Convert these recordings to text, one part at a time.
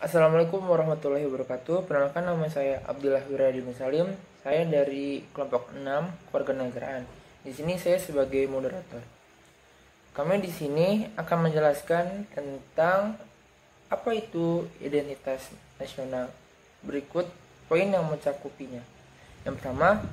Assalamualaikum warahmatullahi wabarakatuh. Perkenalkan, nama saya Abdillah Wiradini Salim. Saya dari kelompok 6 Kewarganegaraan. Di sini saya sebagai moderator. Kami di sini akan menjelaskan tentang apa itu identitas nasional. Berikut poin yang mencakupinya. Yang pertama,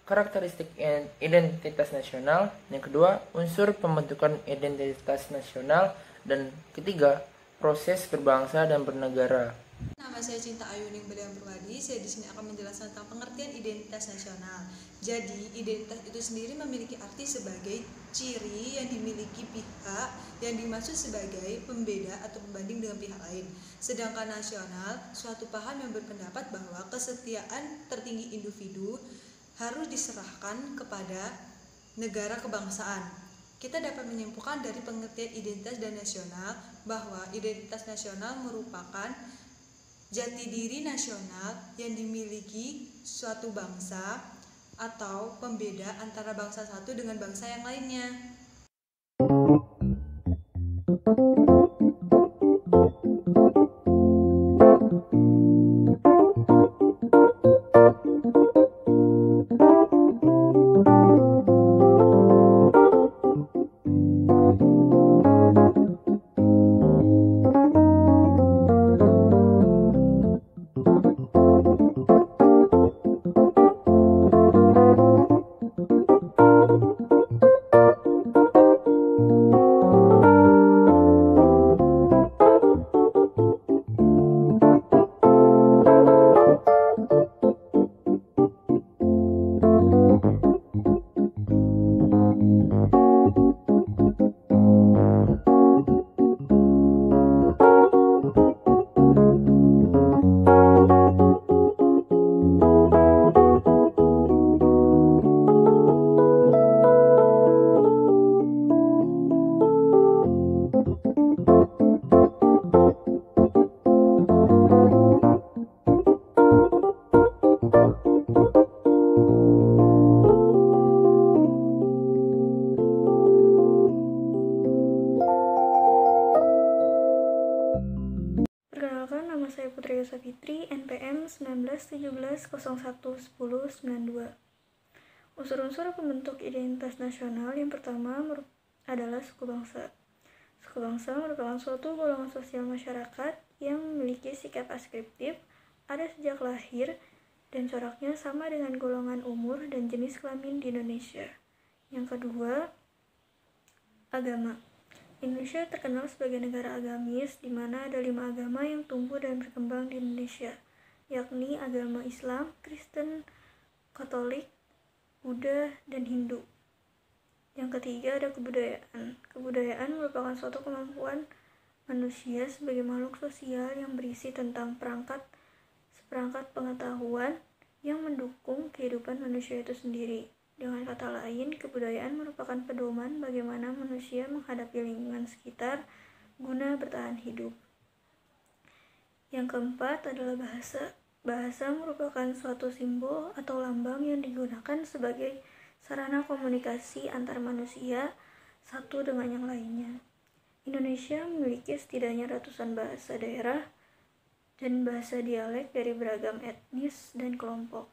karakteristik identitas nasional. Yang kedua, unsur pembentukan identitas nasional. Dan ketiga, proses berbangsa dan bernegara. Nama saya Cinta Ayuning Beliang Purwadi. Saya di sini akan menjelaskan tentang pengertian identitas nasional. Jadi, identitas itu sendiri memiliki arti sebagai ciri yang dimiliki pihak yang dimaksud sebagai pembeda atau pembanding dengan pihak lain. Sedangkan nasional, suatu paham yang berpendapat bahwa kesetiaan tertinggi individu harus diserahkan kepada negara kebangsaan. Kita dapat menyimpulkan dari pengertian identitas dan nasional bahwa identitas nasional merupakan jati diri nasional yang dimiliki suatu bangsa atau pembeda antara bangsa satu dengan bangsa yang lainnya. Perkenalkan, nama saya Putri Yasa Fitri, NPM 1917011092. Unsur-unsur pembentuk identitas nasional yang pertama adalah suku bangsa. Suku bangsa merupakan suatu golongan sosial masyarakat yang memiliki sikap askriptif, ada sejak lahir, dan coraknya sama dengan golongan umur dan jenis kelamin di Indonesia. Yang kedua, agama. Indonesia terkenal sebagai negara agamis, di mana ada 5 agama yang tumbuh dan berkembang di Indonesia, yakni agama Islam, Kristen, Katolik, Buddha, dan Hindu. Yang ketiga ada kebudayaan. Kebudayaan merupakan suatu kemampuan manusia sebagai makhluk sosial yang berisi tentang seperangkat pengetahuan yang mendukung kehidupan manusia itu sendiri. Dengan kata lain, kebudayaan merupakan pedoman bagaimana manusia menghadapi lingkungan sekitar guna bertahan hidup. Yang keempat adalah bahasa. Bahasa merupakan suatu simbol atau lambang yang digunakan sebagai sarana komunikasi antar manusia satu dengan yang lainnya. Indonesia memiliki setidaknya ratusan bahasa daerah dan bahasa dialek dari beragam etnis dan kelompok.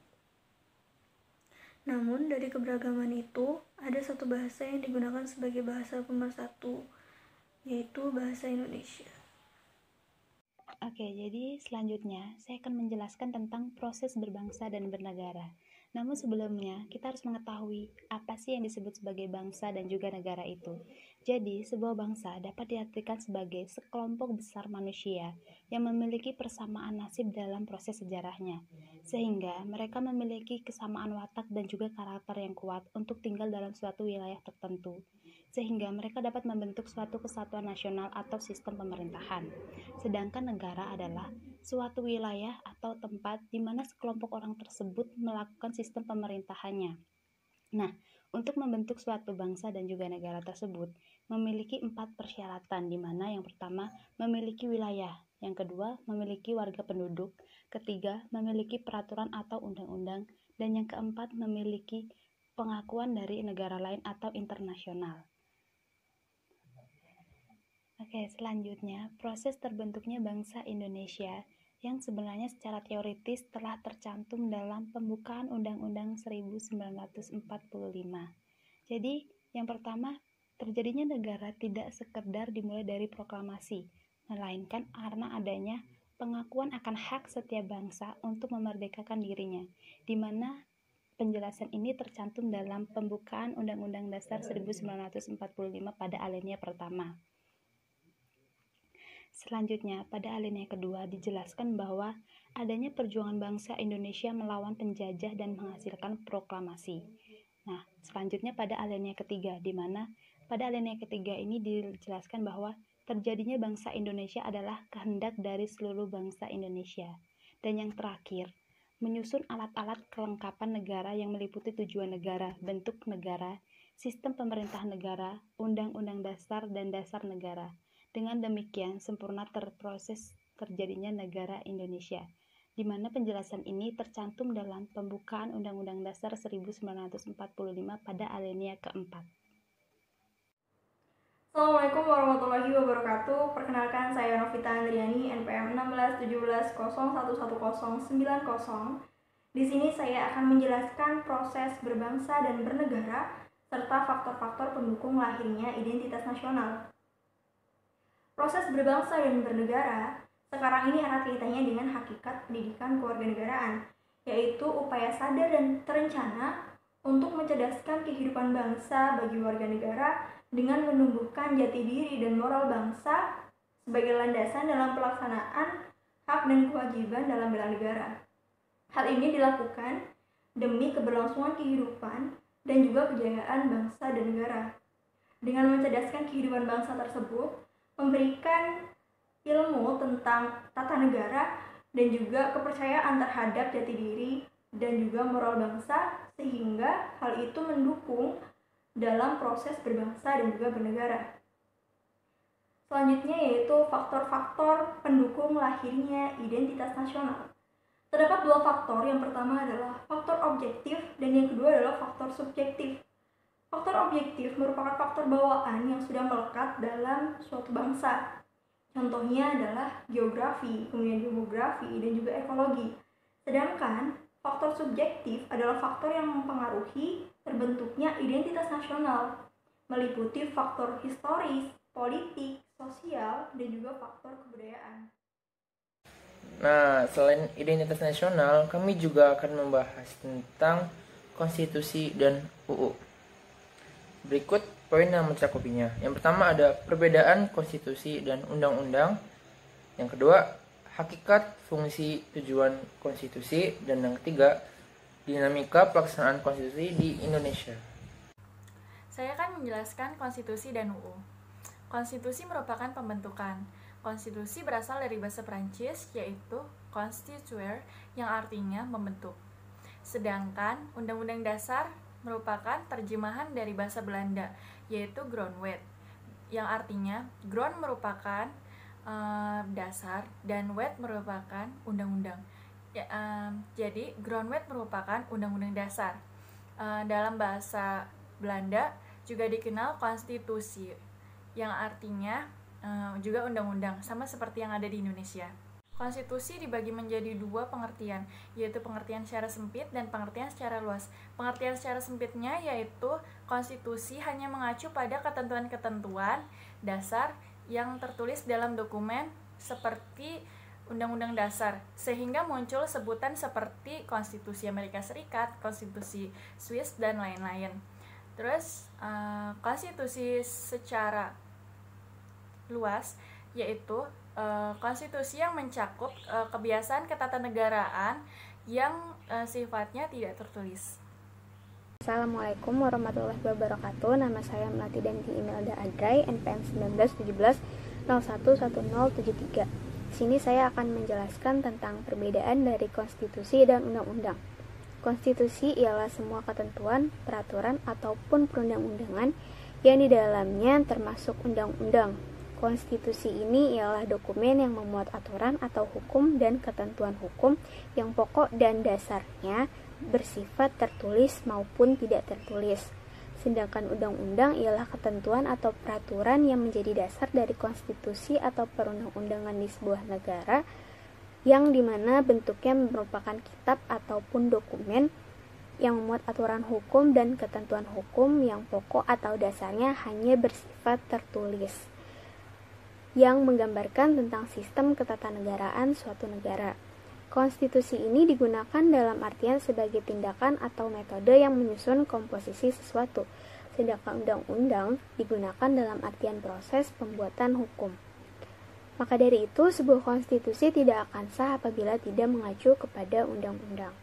Namun, dari keberagaman itu, ada satu bahasa yang digunakan sebagai bahasa pemersatu, yaitu bahasa Indonesia. Oke, jadi selanjutnya saya akan menjelaskan tentang proses berbangsa dan bernegara. Namun sebelumnya, kita harus mengetahui apa sih yang disebut sebagai bangsa dan juga negara itu. Jadi, sebuah bangsa dapat diartikan sebagai sekelompok besar manusia yang memiliki persamaan nasib dalam proses sejarahnya, sehingga mereka memiliki kesamaan watak dan juga karakter yang kuat untuk tinggal dalam suatu wilayah tertentu, sehingga mereka dapat membentuk suatu kesatuan nasional atau sistem pemerintahan. Sedangkan negara adalah suatu wilayah atau tempat di mana sekelompok orang tersebut melakukan sistem pemerintahannya. Nah, untuk membentuk suatu bangsa dan juga negara tersebut memiliki 4 persyaratan, di mana yang pertama memiliki wilayah, yang kedua memiliki warga penduduk, ketiga memiliki peraturan atau undang-undang, dan yang keempat memiliki pengakuan dari negara lain atau internasional. Oke, selanjutnya proses terbentuknya bangsa Indonesia yang sebenarnya secara teoritis telah tercantum dalam pembukaan Undang-Undang 1945. Jadi, yang pertama, terjadinya negara tidak sekedar dimulai dari proklamasi, melainkan karena adanya pengakuan akan hak setiap bangsa untuk memerdekakan dirinya, di mana penjelasan ini tercantum dalam pembukaan Undang-Undang Dasar 1945 pada alinea pertama. Selanjutnya, pada alinea kedua dijelaskan bahwa adanya perjuangan bangsa Indonesia melawan penjajah dan menghasilkan proklamasi. Nah, selanjutnya pada alinea ketiga, di mana pada alinea ketiga ini dijelaskan bahwa terjadinya bangsa Indonesia adalah kehendak dari seluruh bangsa Indonesia. Dan yang terakhir, menyusun alat-alat kelengkapan negara yang meliputi tujuan negara, bentuk negara, sistem pemerintah negara, undang-undang dasar, dan dasar negara. Dengan demikian, sempurna terproses terjadinya negara Indonesia, di mana penjelasan ini tercantum dalam pembukaan Undang-Undang Dasar 1945 pada alinea keempat. Assalamualaikum warahmatullahi wabarakatuh. Perkenalkan, saya Novita Andriani, NPM 1617011090. Di sini saya akan menjelaskan proses berbangsa dan bernegara serta faktor-faktor pendukung lahirnya identitas nasional. Proses berbangsa dan bernegara sekarang ini erat kaitannya dengan hakikat pendidikan kewarganegaraan, yaitu upaya sadar dan terencana untuk mencerdaskan kehidupan bangsa bagi warga negara dengan menumbuhkan jati diri dan moral bangsa sebagai landasan dalam pelaksanaan hak dan kewajiban dalam bela negara. Hal ini dilakukan demi keberlangsungan kehidupan dan juga kejayaan bangsa dan negara. Dengan mencerdaskan kehidupan bangsa tersebut, memberikan ilmu tentang tata negara dan juga kepercayaan terhadap jati diri dan juga moral bangsa, sehingga hal itu mendukung dalam proses berbangsa dan juga bernegara. Selanjutnya yaitu faktor-faktor pendukung lahirnya identitas nasional. Terdapat dua faktor, yang pertama adalah faktor objektif dan yang kedua adalah faktor subjektif. Faktor objektif merupakan faktor bawaan yang sudah melekat dalam suatu bangsa. Contohnya adalah geografi, kemudian demografi, dan juga ekologi. Sedangkan faktor subjektif adalah faktor yang mempengaruhi terbentuknya identitas nasional, meliputi faktor historis, politik, sosial, dan juga faktor kebudayaan. Nah, selain identitas nasional, kami juga akan membahas tentang konstitusi dan UU. Berikut poin yang mencakupinya. Yang pertama ada perbedaan konstitusi dan undang-undang. Yang kedua, hakikat, fungsi, tujuan konstitusi. Dan yang ketiga, dinamika pelaksanaan konstitusi di Indonesia. Saya akan menjelaskan konstitusi dan UU. Konstitusi merupakan pembentukan. Konstitusi berasal dari bahasa Prancis, yaitu constituer, yang artinya membentuk. Sedangkan Undang-Undang Dasar merupakan terjemahan dari bahasa Belanda, yaitu grondwet, yang artinya grond merupakan dasar dan wet merupakan undang-undang. Jadi grondwet merupakan undang-undang dasar. Dalam bahasa Belanda juga dikenal konstitusi, yang artinya juga undang-undang, sama seperti yang ada di Indonesia. Konstitusi dibagi menjadi dua pengertian, yaitu pengertian secara sempit dan pengertian secara luas. Pengertian secara sempitnya yaitu konstitusi hanya mengacu pada ketentuan-ketentuan dasar yang tertulis dalam dokumen seperti Undang-Undang Dasar, sehingga muncul sebutan seperti Konstitusi Amerika Serikat, Konstitusi Swiss, dan lain-lain. Terus, konstitusi secara luas yaitu konstitusi yang mencakup kebiasaan ketatanegaraan yang sifatnya tidak tertulis. Assalamualaikum warahmatullahi wabarakatuh. Nama saya Melati Danti Imelda Adrai, NPM 1917011073. Di sini saya akan menjelaskan tentang perbedaan dari konstitusi dan undang-undang. Konstitusi ialah semua ketentuan, peraturan, ataupun perundang-undangan yang di dalamnya termasuk undang-undang. Konstitusi ini ialah dokumen yang memuat aturan atau hukum dan ketentuan hukum yang pokok dan dasarnya bersifat tertulis maupun tidak tertulis. sedangkan undang-undang ialah ketentuan atau peraturan yang menjadi dasar dari konstitusi atau perundang-undangan di sebuah negara, yang dimana bentuknya merupakan kitab ataupun dokumen yang memuat aturan hukum dan ketentuan hukum yang pokok atau dasarnya hanya bersifat tertulis, yang menggambarkan tentang sistem ketatanegaraan suatu negara. Konstitusi ini digunakan dalam artian sebagai tindakan atau metode yang menyusun komposisi sesuatu, sedangkan undang-undang digunakan dalam artian proses pembuatan hukum. Maka dari itu, sebuah konstitusi tidak akan sah apabila tidak mengacu kepada undang-undang.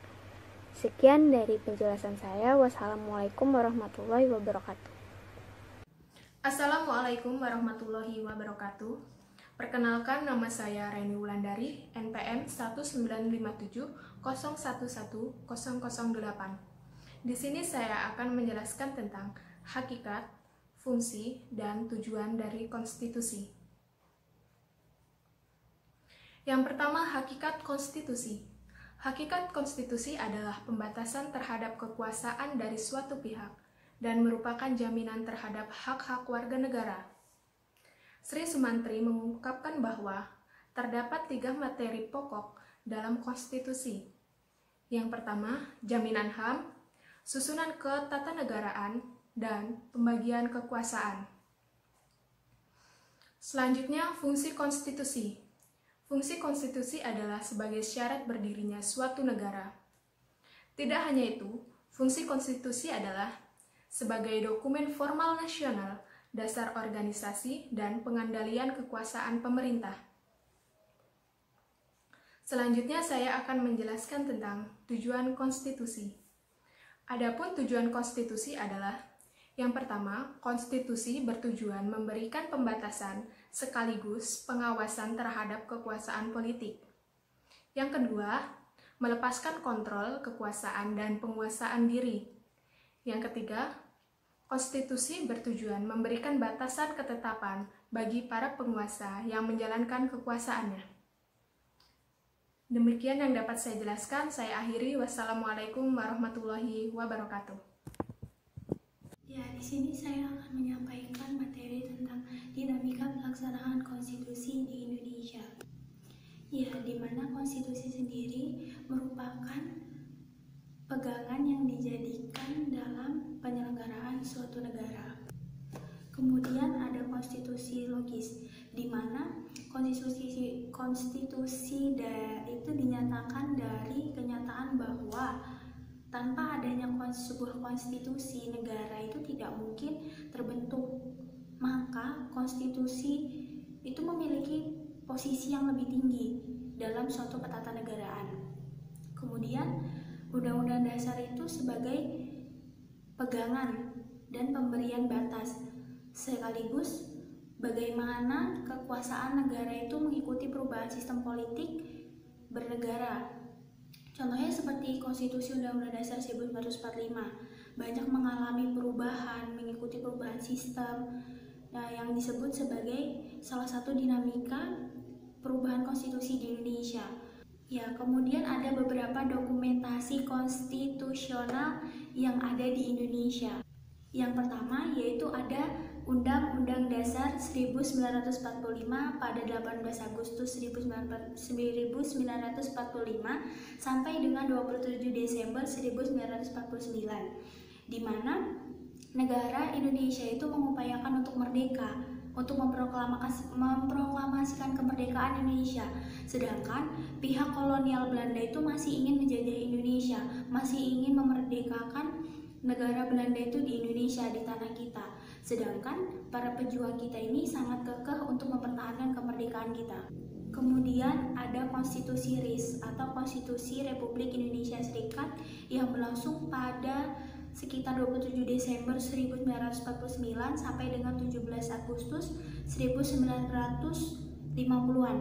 Sekian dari penjelasan saya. Wassalamualaikum warahmatullahi wabarakatuh. Assalamualaikum warahmatullahi wabarakatuh. Perkenalkan, nama saya Reni Wulandari, NPM 197011008. Di sini saya akan menjelaskan tentang hakikat, fungsi, dan tujuan dari konstitusi. Yang pertama, hakikat konstitusi. Hakikat konstitusi adalah pembatasan terhadap kekuasaan dari suatu pihak dan merupakan jaminan terhadap hak-hak warga negara. Sri Sumantri mengungkapkan bahwa terdapat 3 materi pokok dalam konstitusi. Yang pertama, jaminan HAM, susunan ketatanegaraan, dan pembagian kekuasaan. Selanjutnya, fungsi konstitusi. Fungsi konstitusi adalah sebagai syarat berdirinya suatu negara. Tidak hanya itu, fungsi konstitusi adalah sebagai dokumen formal nasional, dasar organisasi, dan pengendalian kekuasaan pemerintah. Selanjutnya saya akan menjelaskan tentang tujuan konstitusi. Adapun tujuan konstitusi adalah: yang pertama, konstitusi bertujuan memberikan pembatasan sekaligus pengawasan terhadap kekuasaan politik. Yang kedua, melepaskan kontrol kekuasaan dan penguasaan diri. Yang ketiga, konstitusi bertujuan memberikan batasan ketetapan bagi para penguasa yang menjalankan kekuasaannya. Demikian yang dapat saya jelaskan. Saya akhiri. Wassalamualaikum warahmatullahi wabarakatuh. Ya, di sini saya akan menyampaikan materi tentang dinamika pelaksanaan konstitusi di Indonesia. Ya, di mana konstitusi sendiri merupakan pegangan yang dijadikan dalam penyelenggaraan suatu negara. Kemudian ada konstitusi logis, di mana konstitusi itu dinyatakan dari kenyataan bahwa tanpa adanya sebuah konstitusi, negara itu tidak mungkin terbentuk. Maka konstitusi itu memiliki posisi yang lebih tinggi dalam suatu ketatanegaraan. Kemudian Undang-Undang Dasar itu sebagai pegangan dan pemberian batas, sekaligus bagaimana kekuasaan negara itu mengikuti perubahan sistem politik bernegara. Contohnya seperti Konstitusi Undang-Undang Dasar 1945, banyak mengalami perubahan, mengikuti perubahan sistem, yang disebut sebagai salah satu dinamika perubahan konstitusi di Indonesia. Ya, kemudian ada beberapa dokumentasi konstitusional yang ada di Indonesia. Yang pertama yaitu ada Undang-Undang Dasar 1945 pada 18 Agustus 1945 sampai dengan 27 Desember 1949, di mana negara Indonesia itu mengupayakan untuk merdeka, untuk memproklamasikan kemerdekaan Indonesia. Sedangkan pihak kolonial Belanda itu masih ingin menjajah Indonesia, masih ingin memerdekakan negara Belanda itu di Indonesia, di tanah kita. Sedangkan para pejuang kita ini sangat kekeh untuk mempertahankan kemerdekaan kita. Kemudian ada Konstitusi RIS atau Konstitusi Republik Indonesia Serikat yang berlangsung pada sekitar 27 Desember 1949 sampai dengan 17 Agustus 1950-an.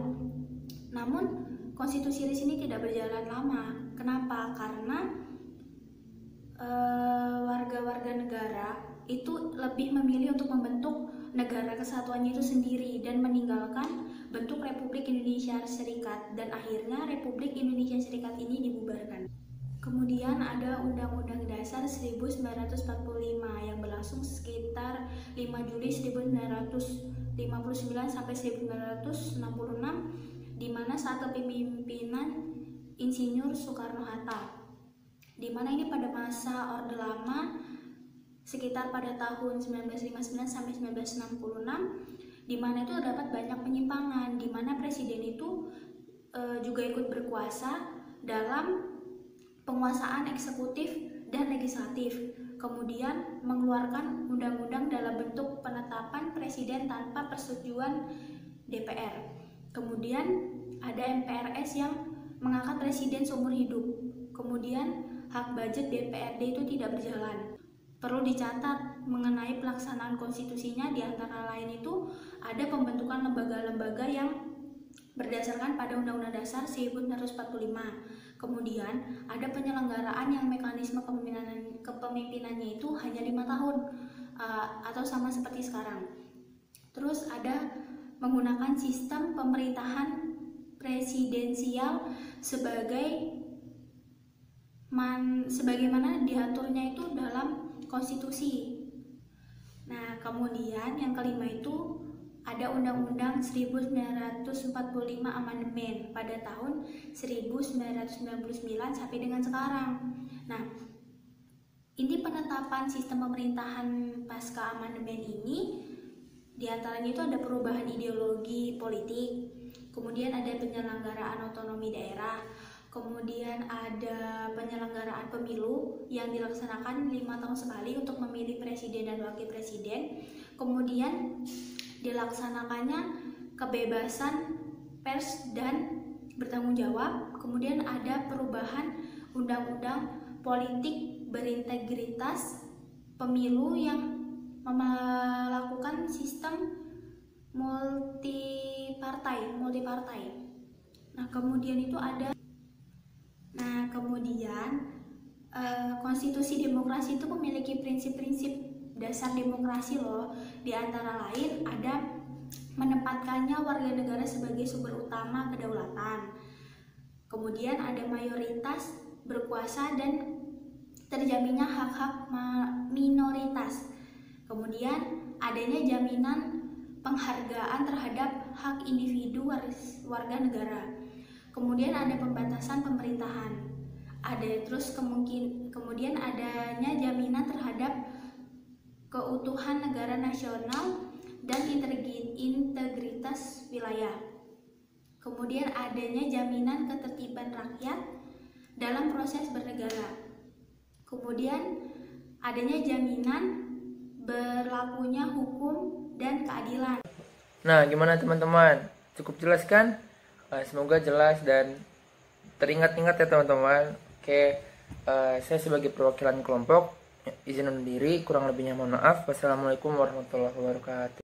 Namun, konstitusi RIS ini tidak berjalan lama. Kenapa? Karena warga-warga negara itu lebih memilih untuk membentuk negara kesatuannya itu sendiri dan meninggalkan bentuk Republik Indonesia Serikat, dan akhirnya Republik Indonesia Serikat ini dibubarkan. Kemudian ada Undang-Undang Dasar 1945 yang berlangsung sekitar 5 Juli 1959 sampai 1966, di mana saat kepemimpinan Insinyur Soekarno-Hatta. Di mana ini pada masa Orde Lama sekitar pada tahun 1959 sampai 1966, di mana itu terdapat banyak penyimpangan, di mana presiden itu juga ikut berkuasa dalam penguasaan eksekutif dan legislatif, kemudian mengeluarkan undang-undang dalam bentuk penetapan presiden tanpa persetujuan DPR. Kemudian ada MPRS yang mengangkat presiden seumur hidup. Kemudian hak budget DPRD itu tidak berjalan. Perlu dicatat mengenai pelaksanaan konstitusinya, di antara lain itu ada pembentukan lembaga-lembaga yang berdasarkan pada Undang-Undang Dasar 1945. Kemudian ada penyelenggaraan yang mekanisme kepemimpinannya itu hanya 5 tahun atau sama seperti sekarang. Terus ada menggunakan sistem pemerintahan presidensial sebagaimana diaturnya itu dalam konstitusi. Nah, kemudian yang kelima itu ada Undang-Undang 1945 amandemen pada tahun 1999 sampai dengan sekarang. Nah, ini penetapan sistem pemerintahan pasca amandemen ini, diantaranya itu ada perubahan ideologi politik, kemudian ada penyelenggaraan otonomi daerah, kemudian ada penyelenggaraan pemilu yang dilaksanakan 5 tahun sekali untuk memilih presiden dan wakil presiden, kemudian dilaksanakannya kebebasan pers dan bertanggung jawab, kemudian ada perubahan undang-undang politik berintegritas, pemilu yang melakukan sistem multipartai. Nah, kemudian itu ada konstitusi demokrasi itu memiliki prinsip-prinsip dasar demokrasi loh. Di antara lain ada menempatkannya warga negara sebagai sumber utama kedaulatan. Kemudian ada mayoritas berkuasa dan terjaminnya hak-hak minoritas. Kemudian adanya jaminan penghargaan terhadap hak individu warga negara. Kemudian ada pembatasan pemerintahan. Kemudian adanya jaminan terhadap keutuhan negara nasional dan integritas wilayah. Kemudian adanya jaminan ketertiban rakyat dalam proses bernegara. Kemudian adanya jaminan berlakunya hukum dan keadilan. Nah, gimana teman-teman? Cukup jelas kan? Semoga jelas dan teringat-ingat ya teman-teman. Oke, saya sebagai perwakilan kelompok izin undur diri, kurang lebihnya mohon maaf. Wassalamualaikum warahmatullahi wabarakatuh.